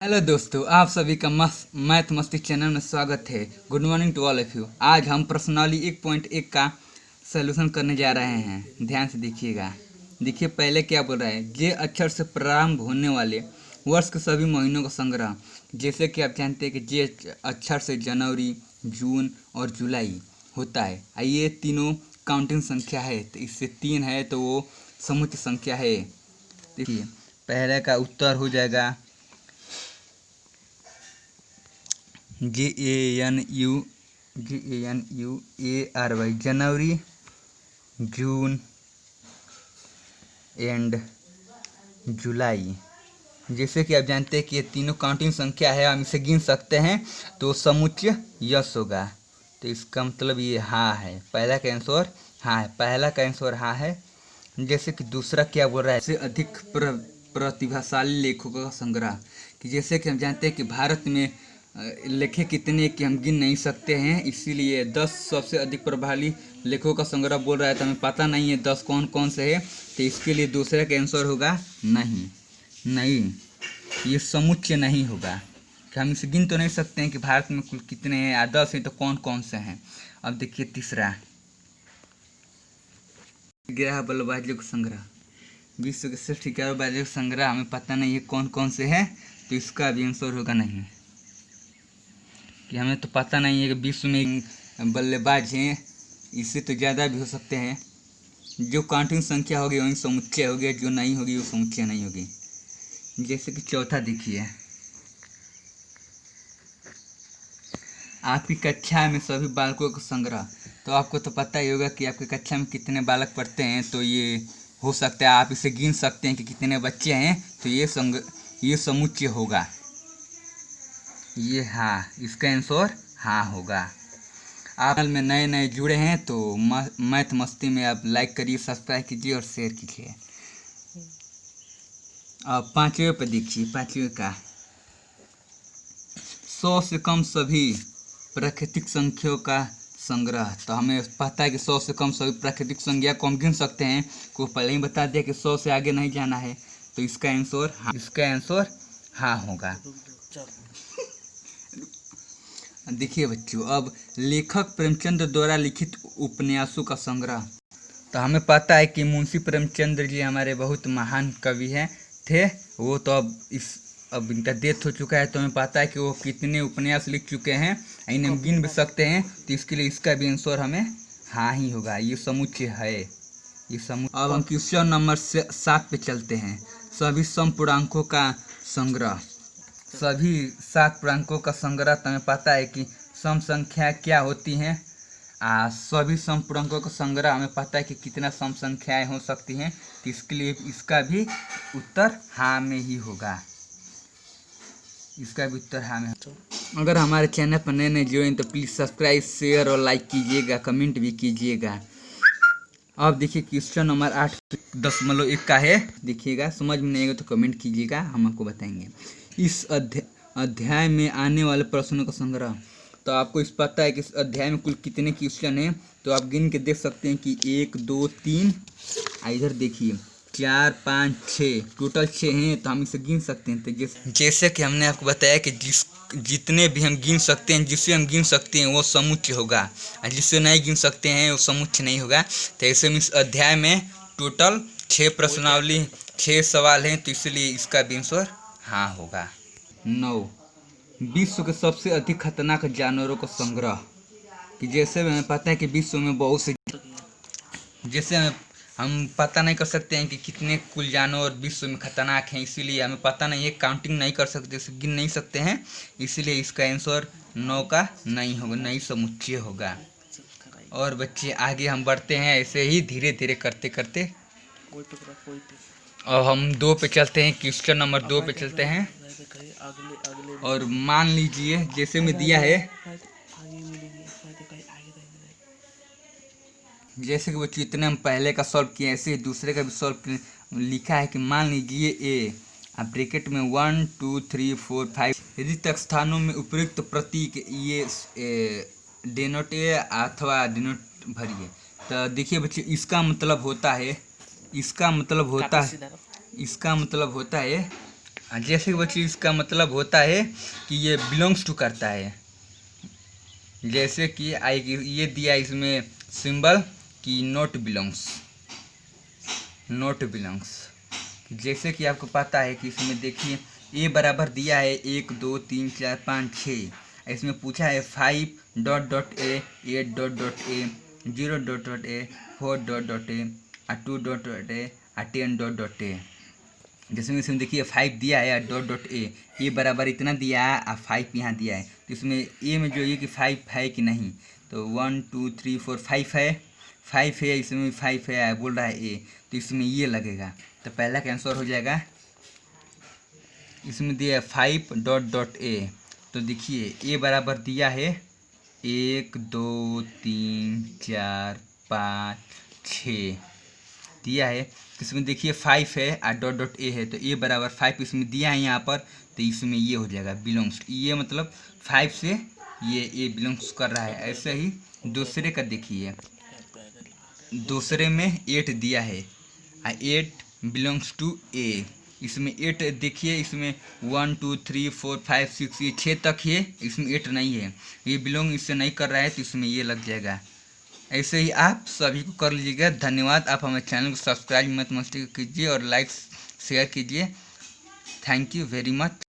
Hello दोस्तों, आप सभी का मैथ मस्ती चैनल में स्वागत है। Good morning to all of you. आज हम प्रश्नावली 1.1 का सलूशन करने जा रहे हैं। ध्यान से देखिएगा। देखिए पहले क्या बोल रहा है। जे अक्षर से प्रारंभ होने वाले वर्ष के सभी महीनों का संग्रह। जैसे कि आप जानते हैं कि जे अक्षर से जनवरी, जून और जुलाई होता है। ये तीनों काउंटिंग संख्या है, तो इससे 3 है तो वो समुच्चय संख्या है। देखिए पहले का उत्तर हो जाएगा JANUARY जनवरी, जून एंड जुलाई। जैसे कि आप जानते हैं कि ये तीनों काउंटिंग संख्या है, हम इसे गिन सकते हैं तो समुच्चय यस होगा। तो इसका मतलब ये हाँ है। पहला का आंसर हाँ है। पहला का आंसर हाँ है। जैसे कि दूसरा क्या बोल रहा है, सबसे अधिक प्रतिभाशाली लेखकों का संग्रह। कि जैसे कि हम जानते हैं कि भारत में लेखक कितने कि हम गिन नहीं सकते हैं, इसीलिए 10 सबसे अधिक प्रभावी लेखकों का संग्रह बोल रहा है। तो हमें पता नहीं है 10 कौन कौन से है, तो इसके लिए दूसरे का आंसर होगा नहीं, ये समुच्चय नहीं होगा। कि हम इसे गिन तो नहीं सकते हैं कि भारत में कुल कितने हैं या 10 हैं तो कौन कौन से हैं। अब देखिए तीसरा, ग्यारह बल्लेबाजों का संग्रह। विश्व के श्रेष्ठ 11 बल्लेबाजों का संग्रह हमें पता नहीं है कौन कौन से हैं, तो इसका भी आंसर होगा नहीं। कि हमें तो पता नहीं है कि विश्व में बल्लेबाज हैं, इससे तो ज़्यादा भी हो सकते हैं। जो काउंटिंग संख्या होगी वही समुच्चय होगी, जो नहीं होगी वो समुच्चय नहीं होगी। जैसे कि चौथा देखिए, आपकी कक्षा में सभी बालकों का संग्रह। तो आपको तो पता ही होगा कि आपकी कक्षा में कितने बालक पढ़ते हैं, तो ये हो सकता है आप इसे गिन सकते हैं कि कितने बच्चे हैं, तो ये समुच्चय होगा। ये हाँ, इसका आंसर हाँ होगा। आप चैनल में नए जुड़े हैं तो मैथ मस्ती में आप लाइक करिए, सब्सक्राइब कीजिए और शेयर कीजिए। अब पाँचवें पर देखिए, पाँचवें का 100 से कम सभी प्राकृतिक संख्याओं का संग्रह। तो हमें पता है कि 100 से कम सभी प्राकृतिक संख्या को हम गिन सकते हैं। को पहले ही बता दिया कि 100 से आगे नहीं जाना है, तो इसका आंसर हाँ होगा। देखिए बच्चों, अब लेखक प्रेमचंद द्वारा लिखित उपन्यासों का संग्रह। तो हमें पता है कि मुंशी प्रेमचंद जी हमारे बहुत महान कवि थे। वो तो अब इनका डेथ हो चुका है, तो हमें पता है कि वो कितने उपन्यास लिख चुके हैं, इन्हें हम गिन भी सकते हैं। तो इसके लिए इसका भी आंसर हमें हाँ ही होगा। ये समुच्चय है, ये समुच्चय। अब हम क्वेश्चन नंबर 7 पे चलते हैं। सभी समपूर्णांकों का संग्रह। सभी 7 पूर्णांकों का संग्रह। तो हमें पता है कि सम संख्या क्या होती हैं। सभी सम पूर्णांकों का संग्रह हमें पता है कि कितना सम संख्याएं हो सकती हैं, तो इसके लिए इसका भी उत्तर हाँ में ही होगा। इसका भी उत्तर हाँ में। अगर हमारे चैनल पर नए जुड़े तो प्लीज़ सब्सक्राइब, शेयर और लाइक कीजिएगा, कमेंट भी कीजिएगा। अब देखिए क्वेश्चन नंबर 8.1 का है। देखिएगा, समझ में नहीं आएगा तो कमेंट कीजिएगा, हम आपको बताएंगे। इस अध्याय में आने वाले प्रश्नों का संग्रह। तो आपको इस पता है कि इस अध्याय में कुल कितने क्वेश्चन हैं, तो आप गिन के देख सकते हैं कि 1 2 3, इधर देखिए 4 5 6, टोटल 6 हैं। तो हम इसे गिन सकते हैं। तो जैसे कि हमने आपको बताया कि जितने भी हम गिन सकते हैं, जिसे हम गिन सकते हैं वो समुच्चय होगा, और जिसे नहीं गिन सकते हैं वो समुच्चय नहीं होगा। तो ऐसे में इस अध्याय में टोटल 6 प्रश्नावली 6 सवाल हैं, तो इसलिए इसका भी आंसर हाँ होगा। 9, विश्व के सबसे अधिक खतरनाक जानवरों का संग्रह। कि जैसे हमें पता है कि विश्व में बहुत से, जैसे हम पता नहीं कर सकते हैं कि कितने कुल जानवर विश्व में खतरनाक हैं, इसीलिए हमें पता नहीं है, काउंटिंग नहीं कर सकते, इसे गिन नहीं सकते हैं, इसीलिए इसका आंसर 9 का नहीं होगा, नहीं समुच्चय होगा। और बच्चे आगे हम बढ़ते हैं ऐसे ही धीरे धीरे करते करते। और हम 2 पे चलते हैं, क्वेश्चन नंबर 2 पे चलते हैं। और मान लीजिए जैसे में दिया है, जैसे कि बच्चों इतने हम पहले का सॉल्व किए, ऐसे ही दूसरे का भी सॉल्व लिखा है कि मान लीजिए ए, अब ब्रैकेट में 1 2 3 4 5 रिक्त स्थानों में उपयुक्त प्रतीक ये डेनोट ए अथवा डेनोट भरिए। तो देखिए बच्चों, इसका मतलब होता है जैसे कि बच्चों इसका मतलब होता है कि ये बिलोंग्स टू करता है। जैसे कि ये दिया इसमें सिंबल कि नॉट बिलोंग्स, नॉट बिलोंग्स। जैसे कि आपको पता है कि इसमें देखिए ए बराबर दिया है 1 2 3 4 5 6। इसमें पूछा है 5 dot dot A, 8 dot dot A, 0 dot dot A, 4 dot dot A, 2 dot dot A, 10 dot dot A. जैसे इसमें देखिए 5 दिया है डॉट डॉट ए बराबर इतना दिया है और 5 यहाँ दिया है। तो इसमें ए में जो ये कि 5 है कि नहीं, तो 1 2 3 4 5 है, 5 है, इसमें 5 है बोल रहा है ए, तो इसमें ये लगेगा। तो पहला का आंसर हो जाएगा, इसमें दिया है 5 डॉट डॉट ए। तो देखिए ए बराबर दिया है 1 2 3 4 5 6 दिया है। तो इसमें देखिए 5 है और डॉट डॉट ए है, तो ए बराबर 5 इसमें दिया है यहाँ पर, तो इसमें ये हो जाएगा बिलोंग्स। ये मतलब 5 से ये बिलोंग्स कर रहा है। ऐसे ही दूसरे का देखिए, दूसरे में 8 दिया है और 8 बिलोंग्स टू ए। इसमें 8 देखिए, इसमें 1 2 3 4 5 6 ये 6 तक है, इसमें 8 नहीं है, ये बिलोंग इससे नहीं कर रहा है, तो इसमें ये लग जाएगा। ऐसे ही आप सभी को कर लीजिएगा। धन्यवाद। आप हमारे चैनल को सब्सक्राइब मत कीजिए और लाइक शेयर कीजिए। Thank you very much.